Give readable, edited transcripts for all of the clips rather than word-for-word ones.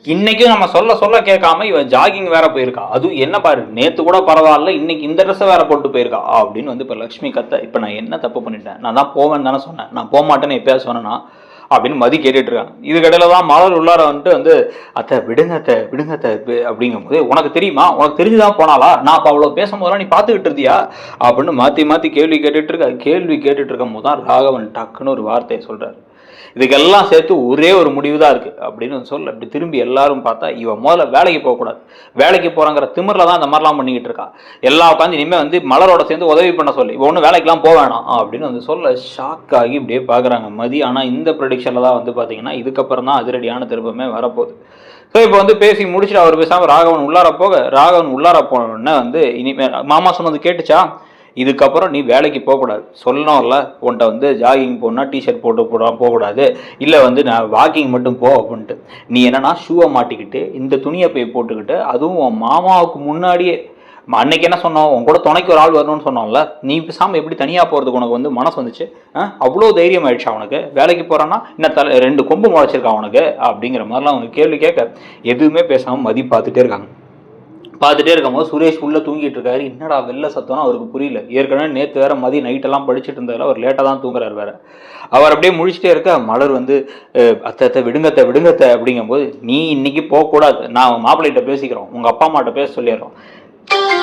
இன்னைக்கும் நம்ம சொல்ல சொல்ல கேட்காம இவன் ஜாகிங் வேற போயிருக்கா. அதுவும் என்ன பாரு, நேத்து கூட பரவாயில்ல, இன்னைக்கு இந்த ட்ரெஸ் வேற போட்டு போயிருக்கா அப்படின்னு வந்து இப்ப லட்சுமி கத்த. இப்ப நான் என்ன தப்பு பண்ணிட்டேன்? நான் தான் போவேன்னு தானே சொன்னேன், நான் போக மாட்டேன்னு எப்பயாவது சொன்னேன்னா அப்படின்னு மதி கேட்டுட்டு இருக்காங்க. இதுக்கடையில தான் மலர் உள்ளார வந்துட்டு வந்து அத்தை விடுங்க அத்தை விடுங்க அத்தை அப்படிங்கும் போது, உனக்கு தெரியுமா, உனக்கு தெரிஞ்சுதான் போனாலா, நான் அப்ப அவ்வளவு பேசும்போதெல்லாம் நீ பாத்துக்கிட்டு இருந்தியா அப்படின்னு மாத்தி மாத்தி கேள்வி கேட்டுட்டு இருக்கும் போது தான் ராகவன் டக்குன்னு ஒரு வார்த்தையை சொல்றாரு. இதுக்கெல்லாம் சேர்த்து ஒரே ஒரு முடிவு தான் இருக்கு அப்படின்னு சொல்ல. அப்படி திரும்பி எல்லாரும் பார்த்தா இவன் முதல்ல வேலைக்கு போகக்கூடாது, வேலைக்கு போறாங்கிற திமிரில் தான் இந்த மாதிரிலாம் பண்ணிக்கிட்டு இருக்கா. எல்லா உட்காந்து இனிமேல் வந்து மலரோட சேர்ந்து உதவி பண்ண சொல்லி இவன் ஒன்றும் வேலைக்கெல்லாம் போக வேணாம் அப்படின்னு வந்து சொல்ல ஷாக் ஆகி இப்படியே பார்க்குறாங்க மதி. ஆனால் இந்த ப்ரெடிக்ஷனில் தான் வந்து பார்த்தீங்கன்னா இதுக்கப்புறம் தான் அதிரடியான திருப்பமே வரப்போகுது. ஸோ இப்போ வந்து பேசி முடிச்சுட்டு அவர் பேசாமல் ராகவன் உள்ளார போனோடனே வந்து இனிமேல் மாமா சொன்னது கேட்டுச்சா, இதுக்கப்புறம் நீ வேலைக்கு போகக்கூடாது, சொல்லணும்ல உன்ட்ட வந்து ஜாகிங் போனால் டிஷர்ட் போட்டு போகக்கூடாது, இல்லை வந்து நான் வாக்கிங் மட்டும் போ அப்படின்ட்டு. நீ என்னன்னா ஷூவை மாட்டிக்கிட்டு இந்த துணியை போய் போட்டுக்கிட்டு, அதுவும் உன் மாமாவுக்கு முன்னாடியே அன்னைக்கு என்ன சொன்னோம், உன் கூட துணைக்கு ஒரு ஆள் வரணும்னு சொன்னோம்ல, நீ பேசாமல் எப்படி தனியாக போகிறதுக்கு உனக்கு வந்து மனசு வந்துச்சு? அவ்வளோ தைரியம் ஆயிடுச்சு அவனுக்கு, வேலைக்கு போகிறான்னா இன்னும் 2 கொம்பு முளைச்சிருக்கான் அவனுக்கு அப்படிங்கிற மாதிரிலாம் அவனுக்கு கேள்வி கேட்க எதுவுமே பேசாமல் மதி பார்த்துட்டே இருக்காங்க. பார்த்துட்டே இருக்கும்போது சுரேஷ் உள்ளே தூங்கிட்டு இருக்காரு. என்னடா வெள்ள சத்தம்னா அவருக்கு புரியல. ஏற்கனவே நேற்று வேற மதி நைட்டெல்லாம் படிச்சுட்டு இருந்ததில் அவர் லேட்டாக தான் தூங்குறாரு வேற. அவர் அப்படியே முடிச்சுட்டே இருக்க மலர் வந்து அத்தை விடுங்கத்தை அப்படிங்கும்போது, நீ இன்னைக்கு போகக்கூடாது, நான் மாப்பிள்ளைகிட்ட பேசிக்கிறோம், உங்கள் அப்பா அம்மாட்ட பேச சொல்லிடுறோம்,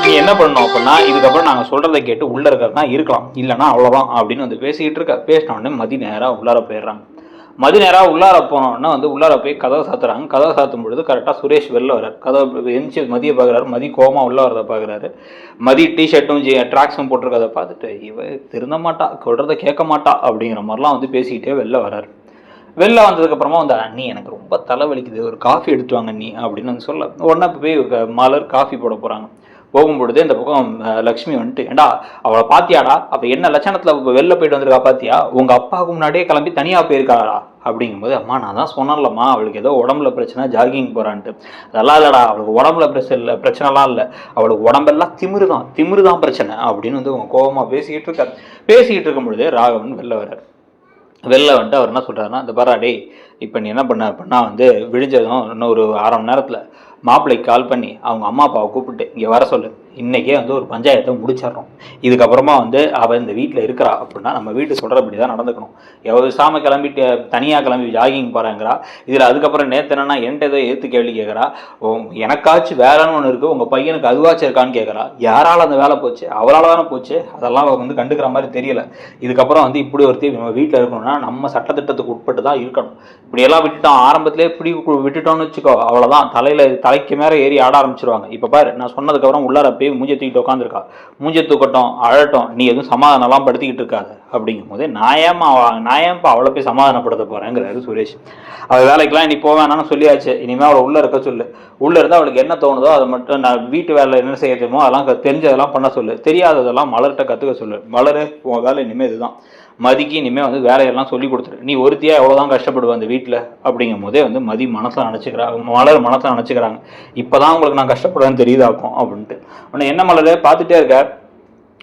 நீ என்ன பண்ணணும் அப்படின்னா இதுக்கப்புறம் நாங்கள் சொல்கிறத கேட்டு உள்ளே இருக்கிறது தான் இருக்கலாம், இல்லைனா அவ்வளோதான் அப்படின்னு வந்து பேசிக்கிட்டு இருக்க. பேசின உடனே மதி நேராக உள்ளார போயிடுறாங்க. மதி நேராக உள்ளார போனோன்னா வந்து உள்ளார போய் கதவை சாத்துறாங்க. கதவை சாத்தும் பொழுது கரெக்டாக சுரேஷ் வெளில வர்றார். கதவை எந்திச்சு மதியை பார்க்குறாரு. மதி கோமா உள்ள வரதை பார்க்குறாரு. மதி டிஷர்ட்டும் ட்ராக்ஸும் போட்டிருக்கதை பார்த்துட்டு இவ திருந்த மாட்டா, சொல்கிறத கேட்க மாட்டா அப்படிங்கிற மாதிரிலாம் வந்து பேசிக்கிட்டே வெளில வர்றாரு. வெளில வந்ததுக்கப்புறமா வந்து அண்ணி எனக்கு ரொம்ப தலைவலிக்குது, ஒரு காஃபி எடுத்து வாங்க நீ அப்படின்னு வந்து சொல்ல. உடனே போய் மலர் காஃபி போட போகிறாங்க. போகும்பொழுது இந்த பக்கம் லக்ஷ்மி வந்துட்டு, ஏண்டா அவளை பாத்தியாடா, அப்போ என்ன லட்சணத்தில் வெளில போயிட்டு வந்திருக்கா பாத்தியா, உங்கள் அப்பாவுக்கு முன்னாடியே கிளம்பி தனியாக போயிருக்காளா அப்படிங்கும்போது, அம்மா நான் தான் சொன்னேன்லம்மா அவளுக்கு ஏதோ உடம்புல பிரச்சனை, ஜாகிங் போகிறான்ட்டு. அதெல்லாம் இல்லைடா, அவளுக்கு உடம்புல பிரச்சனைலாம் இல்லை, அவளுக்கு உடம்பெல்லாம் திமிரு தான் பிரச்சனை அப்படின்னு வந்து உங்கள் கோபமாக பேசிக்கிட்டு இருக்கும் பொழுதே ராகவன் வெளில வந்துட்டு அவர் என்ன சொல்கிறாருன்னா, இந்த பராடே இப்போ நீ என்ன பண்ணா வந்து விழிஞ்சதும் இன்னும் ஒரு 1/2 மணி நேரத்தில் மாப்பிள்ளைக்கு கால் பண்ணி அவங்க அம்மா அப்பாவை கூப்பிட்டு இங்கே வர சொல்லு, இன்றைக்கே வந்து ஒரு பஞ்சாயத்தை முடிச்சிடறோம், இதுக்கப்புறமா வந்து அவள் இந்த வீட்டில் இருக்கிறா அப்படின்னா நம்ம வீட்டு சொல்கிறபடி தான் நடந்துக்கணும். விசாமல் கிளம்பிட்டு தனியாக கிளம்பி ஜாகிங் போகிறாங்கிறா. இதில் அதுக்கப்புறம் நேற்று என்னன்னா என்கிட்ட ஏதோ ஏற்று கேள்வி கேட்குறா, எனக்காச்சும் வேலைன்னு ஒன்று இருக்குது, உங்கள் பையனுக்கு அதுவாச்சும் இருக்கான்னு கேட்குறா. யாரால் அந்த வேலை போச்சு, அவளால் தானே போச்சு, அதெல்லாம் வந்து கண்டுக்கிற மாதிரி தெரியல. இதுக்கப்புறம் வந்து இப்படி ஒருத்தி நம்ம வீட்டில் இருக்கணும்னா நம்ம சட்டத்திட்டத்துக்கு உட்பட்டு தான் இருக்கணும். இப்படியெல்லாம் விட்டுட்டோம், ஆரம்பத்திலே இப்படி விட்டுட்டோம்னு வச்சுக்கோ, அவ்வளோதான், தலைக்கு மேலே ஏறி ஆட ஆரம்பிச்சிருவாங்க. இப்போ பாரு நான் சொன்னதுக்கப்புறம் உள்ளார போய் மூஞ்சை தூக்கிட்டு உட்காந்துருக்கா, மூஞ்சை தூக்கட்டும் அழட்டும், நீ எதுவும் சமாதானம்லாம் படுத்திக்கிட்டு இருக்காது அப்படிங்கும் போது, நான் ஏன்ப்பா அவளை போய் சமாதானப்படுத்த போறேங்கிறாரு சுரேஷ். அவள் வேலைக்கெல்லாம் நீ போவேனான்னு சொல்லியாச்சு, இனிமேல் அவளை உள்ளே இருக்க சொல்லு, உள்ளே இருந்தால் அவளுக்கு என்ன தோணுதோ அதை மட்டும், நான் வீட்டு வேலை என்ன செய்யணுமோ அதெல்லாம் தெரிஞ்சதெல்லாம் பண்ண சொல்லு, தெரியாததெல்லாம் மலர்கிட்ட கற்றுக்க சொல்லு. மலர் உன் வேலை இனிமேல் இதுதான், மதிக்கு இனிமேல் வந்து வேலையெல்லாம் சொல்லி கொடுத்துரு, நீ ஒருத்தியா எவ்வளோதான் கஷ்டப்படுவேன் அந்த வீட்டில் அப்படிங்கும் போதே வந்து மதி மனசில் நினச்சிக்கிறாங்க, மலர் மனசில் நினச்சிக்கிறாங்க, இப்போ தான் உங்களுக்கு நான் கஷ்டப்படுவேன்னு தெரியுதாக்கும் அப்படின்ட்டு. உடனே என்ன மலர் பார்த்துட்டே இருக்க,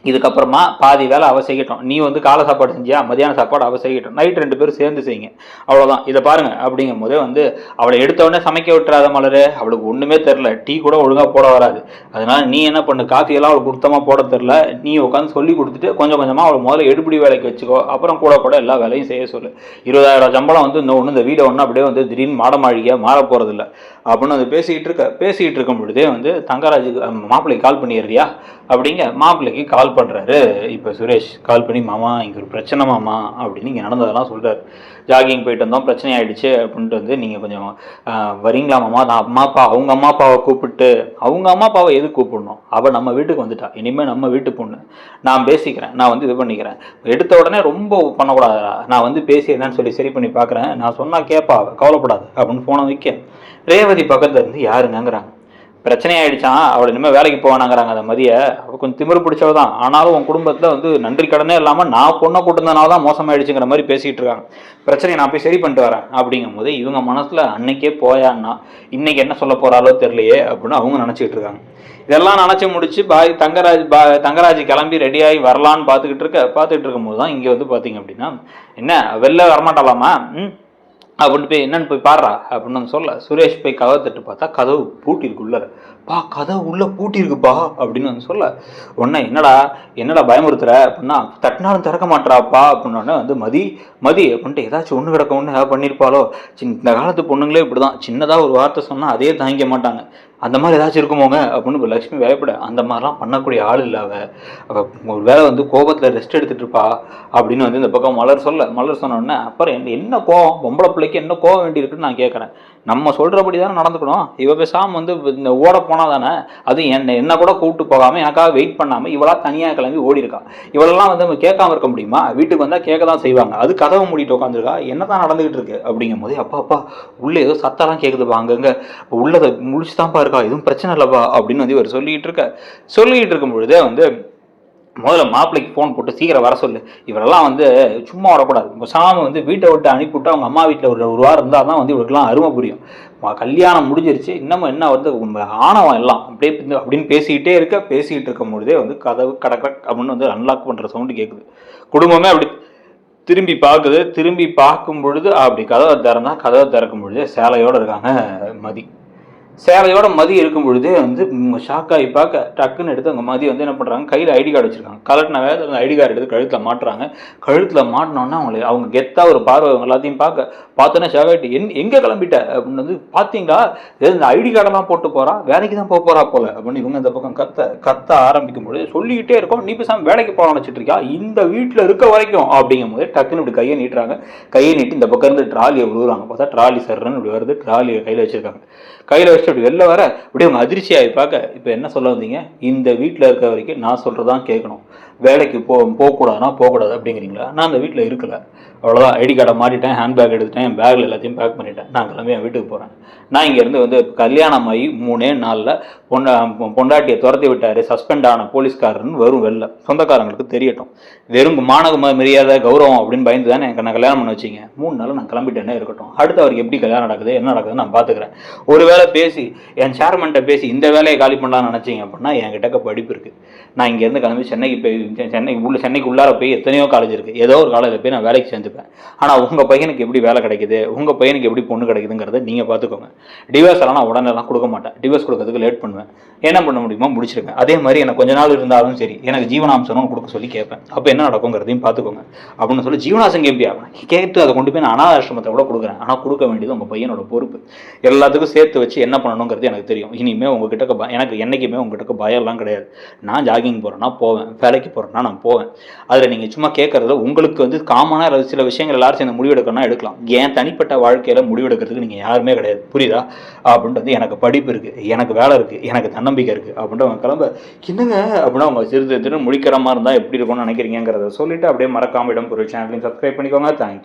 இதுக்கப்புறமா பாதி வேலை அவ செய்யட்டும், நீ வந்து காலை சாப்பாடு செஞ்சியா, மதியான சாப்பாடு அவ செய்யட்டும், நைட் 2 பேரும் சேர்ந்து செய்யுங்க, அவ்வளோதான், இதை பாருங்க அப்படிங்கும் போதே வந்து அவளை எடுத்தவொடனே சமைக்க விட்டுறாத மலர், அவளுக்கு ஒன்றுமே தெரில, டீ கூட ஒழுங்காக போட வராது, அதனால நீ என்ன பண்ணு, காஃபியெல்லாம் அவளுக்கு கொடுத்தமா போட தெரில, நீ உட்காந்து சொல்லி கொடுத்துட்டு கொஞ்சம் கொஞ்சமாக அவளை முதல்ல எடுபடி வேலைக்கு வச்சுக்கோ, அப்புறம் கூட எல்லா வேலையும் செய்ய சொல்லு. 20,000 சம்பளம் வந்து இந்த வீடை ஒன்று அப்படியே வந்து திடீர்னு மாடமாழியாக மாற போகிறதில்ல அப்படின்னு வந்து பேசிகிட்டு இருக்கும் பொழுதே வந்து தங்கராஜுக்கு மாப்பிள்ளைக்கு கால் பண்ணிடுறியா அப்படிங்க. மாப்பிள்ளைக்கு கால் பண்ணுறாரு. இப்போ சுரேஷ் கால் பண்ணி, மாமா இங்கே ஒரு பிரச்சனை மாமா அப்படின்னு இங்கே நடந்ததெல்லாம் சொல்கிறார். ஜாகிங் போயிட்டு வந்தோம், பிரச்சனை ஆகிடுச்சு அப்படின்ட்டு வந்து நீங்கள் கொஞ்சம் வரீங்களா மாமா, நான் அவங்க அம்மா அப்பாவை கூப்பிட்டு, அவங்க அம்மா அப்பாவை எது கூப்பிடணும், அவள் நம்ம வீட்டுக்கு வந்துட்டா, இனிமேல் நம்ம வீட்டு பொண்ணு, நான் பேசிக்கிறேன், நான் வந்து இது பண்ணிக்கிறேன், எடுத்த உடனே ரொம்ப பண்ணக்கூடாதா, நான் வந்து பேசி என்னன்னு சொல்லி சரி பண்ணி பார்க்குறேன், நான் சொன்னால் கேட்பா, கவலைப்படாது அப்படின்னு ஃபோனை வைக்க, ரேவதி பக்கத்தில் இருந்து யாருங்கிறாங்க, பிரச்சனை ஆயிடுச்சான், அவள் இனிமேல் வேலைக்கு போவானாங்கிறாங்க. அந்த மதியை அவள் கொஞ்சம் திமிரு பிடிச்சவ தான், ஆனாலும் உன் குடும்பத்தில் வந்து நன்றி கடனே இல்லாமல் நான் பொண்ணை கூட்டிருந்தனால தான் மோசமாயிடுச்சுங்கிற மாதிரி பேசிகிட்டு இருக்காங்க. பிரச்சனையை நான் போய் சரி பண்ணிட்டு வரேன் அப்படிங்கும் போது இவங்க மனசில் அன்னைக்கே போயான்னா இன்னைக்கு என்ன சொல்ல போகிறாலோ தெரியலையே அப்படின்னு அவங்க நினச்சிக்கிட்டு இருக்காங்க. இதெல்லாம் நினச்சி முடிச்சு தங்கராஜ் கிளம்பி ரெடியாகி வரலான்னு பார்த்துக்கிட்டு இருக்கும்போது தான் இங்கே வந்து பார்த்தீங்க அப்படின்னா, என்ன வெளில வரமாட்டாலாமா, அப்படின்னு போய் என்னன்னு போய் பாடுறா அப்படின்னு வந்து சொல்ல சுரேஷ் போய் கதவை தட்டு பார்த்தா கதவு பூட்டிருக்கு உள்ளர. பா கதவு உள்ள பூட்டிருக்குப்பா அப்படின்னு வந்து சொல்ல உடனே என்னடா பயமுறுத்துற அப்படின்னா தட்டினாலும் திறக்க மாட்டாப்பா அப்படின்னோடனே வந்து மதி அப்படின்ட்டு ஏதாச்சும் ஒன்று கிடக்க ஒன்று ஏதாவது பண்ணியிருப்பாளோ. இந்த காலத்து பொண்ணுங்களே இப்படிதான், சின்னதாக ஒரு வார்த்தை சொன்னால் அதே தாங்கிக்க மாட்டாங்க. அந்த மாதிரி ஏதாச்சும் இருக்குமோங்க அப்படின்னு லட்சுமி பயப்பட அந்த மாதிரிலாம் பண்ணக்கூடிய ஆள் இல்லை. அவள் ஒரு வேலை வந்து கோபத்தில் ரெஸ்ட் எடுத்துட்டு இருப்பா அப்படின்னு வந்து இந்த பக்கம் மலர் சொன்னோடனே அப்புறம் என்ன கோவம், பொம்பளை பிள்ளைக்கு என்ன கோவம் வேண்டியிருக்குன்னு நான் கேட்குறேன். நம்ம சொல்கிறபடி தானே நடந்துக்கணும். இவ பேசாமல் வந்து இந்த ஓட போனால் தானே, அது என்ன கூட கூப்பிட்டு போகாமல் எனக்காக வெயிட் பண்ணாமல் இவளாக தனியாக கிளம்பி ஓடி இருக்கா. இவளெல்லாம் வந்து நம்ம கேட்காம இருக்க முடியுமா? வீட்டுக்கு வந்தால் கேட்க தான் செய்வாங்க. அது கதவை மூடிட்டு உட்காந்துருக்கா. என்ன தான் நடந்துகிட்டு இருக்கு அப்படிங்கும் போது அப்பா உள்ளே ஏதோ சத்தெல்லாம் கேட்குதுப்பா, அங்கங்க உள்ளதை முழிச்சு தான்ப்பா இருக்கா, எதுவும் பிரச்சனை இல்லைப்பா அப்படின்னு வந்து இவர் சொல்லிட்டு இருக்கும் பொழுதே வந்து முதல்ல மாப்பிள்ளைக்கு ஃபோன் போட்டு சீக்கிரம் வர சொல்லு. இவரெல்லாம் வந்து சும்மா வரக்கூடாது. இப்போ சாமி வந்து வீட்டை விட்டு அனுப்பிவிட்டு அவங்க அம்மா வீட்டில் ஒரு வாரம் இருந்தால் தான் வந்து இவருக்குலாம் அருமை புரியும். கல்யாணம் முடிஞ்சிருச்சு, இன்னமும் என்ன வந்து ஆணவம் எல்லாம் அப்படின்னு பேசிக்கிட்டே இருக்கும் பொழுதே வந்து கதவு கடக்க அப்படின்னு வந்து அன்லாக் பண்ணுற சவுண்டு கேட்குது. குடும்பமே அப்படி திரும்பி பார்க்கும் பொழுது அப்படி கதவை திறக்கும் பொழுது சேலையோடு இருக்காங்க மதி இருக்கும் பொழுதே வந்து ஷாக் ஆகி பார்க்க டக்குன்னு எடுத்து அவங்க மதி வந்து என்ன பண்ணுறாங்க, கையில் ஐடி கார்டு வச்சுருக்காங்க. கலட்டின வேலை அந்த ஐடி கார்டு எடுத்து கழுத்தில் மாட்டினோன்னா அவங்க கெத்தாக ஒரு பார்வை அவங்க எல்லாத்தையும் பார்த்தோன்னே ஷாக் ஆகிட்டு எங்கே கிளம்பிட்ட அப்படின்னு வந்து பார்த்தீங்களா, இந்த ஐடி கார்டெல்லாம் போட்டு போகிறா, வேலைக்கு தான் போகிறா போல அப்படின்னு இவங்க இந்த பக்கம் கத்த ஆரம்பிக்கும் பொழுது சொல்லிக்கிட்டே இருக்கோம். நீ பேசாமல் வேலைக்கு போக நினச்சிட்டு இருக்கியா இந்த வீட்டில் இருக்க வரைக்கும் அப்படிங்கும் போது டக்குன்னு இப்படி கையை நீட்டி இந்த பக்கம் இருந்து ட்ராலியை விழுவுறாங்க. பார்த்தா ட்ராலி சர்றன்னு இப்படி வருது. ட்ராலியை கையில் வச்சுருக்காங்க. கையில் வச்சுட்டு அப்படி வெளில வர அப்படியே அவங்க அதிர்ச்சியாகி பார்க்க இப்போ என்ன சொல்ல வந்தீங்க, இந்த வீட்டில் இருக்க வரைக்கும் நான் சொல்கிறதான் கேட்கணும், வேலைக்கு போகக்கூடாது அப்படிங்கிறீங்களா? நான் அந்த வீட்டில் இருக்கல, அவ்வளோதான். ஐடி கார்டை மாட்டிட்டேன், ஹேண்ட்பேக் எடுத்துட்டேன், என் பேக்கில் எல்லாத்தையும் பேக் பண்ணிட்டேன், நான் கிளம்பி என் வீட்டுக்கு போகிறேன். நான் இங்கேருந்து வந்து கல்யாணம் ஆகி 3 நாளில் பொண்டாட்டியை துரத்தி விட்டார் சஸ்பெண்ட் ஆன போலீஸ்காரன்னு வரும் வெளில, சொந்தக்காரங்களுக்கு தெரியட்டும். வெறும் மானக மரியாதை கௌரவம் அப்படின்னு பயந்து தான் எனக்கு நான் கல்யாணம் பண்ண வச்சிங்க. 3 நாள் நான் கிளம்பிட்டேனே இருக்கட்டும், அடுத்து அவருக்கு எப்படி கல்யாணம் நடக்குது என்ன நடக்குதுன்னு நான் பார்த்துக்கிறேன். ஒரு வேளை பேசி என் சேர்மன்ட்ட பேசி இந்த வேலையை காலி பண்ணலாம்னு நினச்சிங்க அப்படின்னா என்கிட்ட படிப்பு இருக்குது. நான் இங்கேருந்து கிளம்பி சென்னைக்கு உள்ளார போய் எத்தனையோ காலேஜ் இருக்குது, ஏதோ ஒரு காலேஜில் போய் நான் வேலைக்கு சேர்ந்துப்பேன். ஆனால் உங்கள் பையனுக்கு எப்படி வேலை கிடைக்குது, உங்கள் பையனுக்கு எப்படி பொண்ணு கிடைக்குதுங்கிறத நீங்கள் பார்த்துக்கோங்க. டிவோர்ஸ் எல்லாம் நான் உடனேலாம் கொடுக்க மாட்டேன். டிவோர்ஸ் கொடுக்கறதுக்கு லேட் பண்ணுவேன். என்ன பண்ண முடியுமோ முடிச்சிருக்கேன். அதே மாதிரி எனக்கு கொஞ்ச நாள் இருந்தாலும் சரி எனக்கு ஜீவனாம்சம்னு கொடுக்க சொல்லி கேட்பேன். அப்போ என்ன நடக்குங்கிறதையும் பார்த்துக்கோங்க அப்படின்னு சொல்லி ஜீவனாம்சம் கேட்டு அதை கொண்டு போய் நான் அனாதாசிரமத்தை கூட கொடுக்குறேன். ஆனால் கொடுக்க வேண்டியது உங்கள் பையனோட பொறுப்பு. எல்லாத்துக்கும் சேர்த்து வச்சு என்ன பண்ணணுங்கிறது எனக்கு தெரியும். இனிமேல் உங்ககிட்ட எனக்கு என்றைக்குமே உங்ககிட்ட பயம்லாம் கிடையாது. நான் ஜாகிங் போகிறேன்னா போவேன், வேலைக்கு போகிறேன்னா நான் போவேன். அதில் நீங்கள் சும்மா கேட்குறதுல உங்களுக்கு வந்து காமனாக சில விஷயங்கள் எல்லாரும் சேர்ந்து முடிவெடுக்கணும்னா எடுக்கலாம். ஏன் தனிப்பட்ட வாழ்க்கையில் முடிவெடுக்கிறதுக்கு நீங்கள் யாருமே கிடையாது, புரியுதா? அப்படின்ட்டு வந்து எனக்கு படிப்பு இருக்குது, எனக்கு வேலை இருக்குது, எனக்கு தன்னம்பிக்கை இருக்குது அப்படின்ட்டு அவங்க கிளம்ப என்னங்க அப்படின்னா அவங்க சிறு முடிக்கிற மாதிரி இருந்தால் எப்படி இருக்கும்னு நினைக்கிறீங்கிறத சொல்லிட்டு அப்படியே மறக்காம இடம் பொருள் சேனலையும் சப்ஸ்கிரைப் பண்ணிக்கோங்க. தேங்க்யூ.